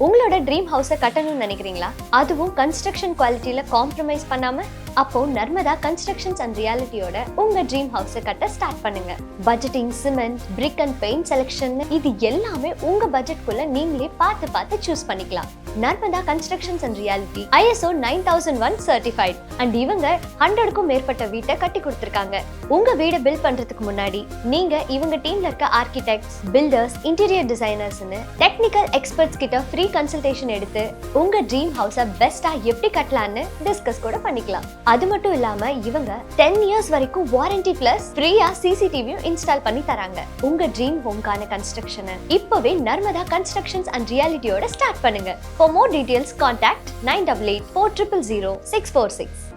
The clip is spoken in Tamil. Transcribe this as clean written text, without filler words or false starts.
உங்களோட ட்ரீம் ஹவுஸை கட்டணும்னு நினைக்கிறீங்களா? அதுவும் கன்ஸ்ட்ரக்ஷன் குவாலிட்டியில காம்ப்ரமைஸ் பண்ணாம? அப்போ நர்மதா கன்ஸ்ட்ரக்ஷன்ஸ் அண்ட் ரியாலிட்டியோட உங்க ட்ரீம் ஹவுஸை கட்ட ஸ்டார்ட் பண்ணுங்க. Budgeting, cement, brick and paint selection இது எல்லாமே உங்க பட்ஜெட்குள்ள நீங்களே பார்த்து சூஸ் பண்ணிக்கலாம். Narmada Constructions and Reality ISO 9001 certified and இவங்க 100க்கும் மேற்பட்ட வீட்டை கட்டி கொடுத்திருக்காங்க. உங்க வீடை பில்ட் பண்றதுக்கு முன்னாடி நீங்க இவங்க டீம்ல இருக்க ஆர்கிடெக்ட்ஸ், பில்டர்ஸ், இன்டீரியர் டிசைனர்ஸ்னு டெக்னிக்கல் எக்ஸ்பர்ட்ஸ் கிட்ட ஃப்ரீ கன்சல்டேஷன் எடுத்து உங்க ட்ரீம் ஹவுஸை பெஸ்டா எப்படி கட்டலாம்னு டிஸ்கஸ் கூட பண்ணிக்கலாம். அது மட்டும் இல்லாம இவங்க 10 இயர்ஸ் வரைக்கும் வாரண்டி பிளஸ் ஃப்ரீயா CCTVயும் இன்ஸ்டால் பண்ணி தராங்க. உங்க ட்ரீம் ஹோம்கான கன்ஸ்ட்ரக்ஷனை இப்பவே நர்மதா கன்ஸ்ட்ரக்ஷன்ஸ் அண்ட் ரியாலிட்டியோட ஸ்டார்ட் பண்ணுங்க. For more details, contact 988 400 646.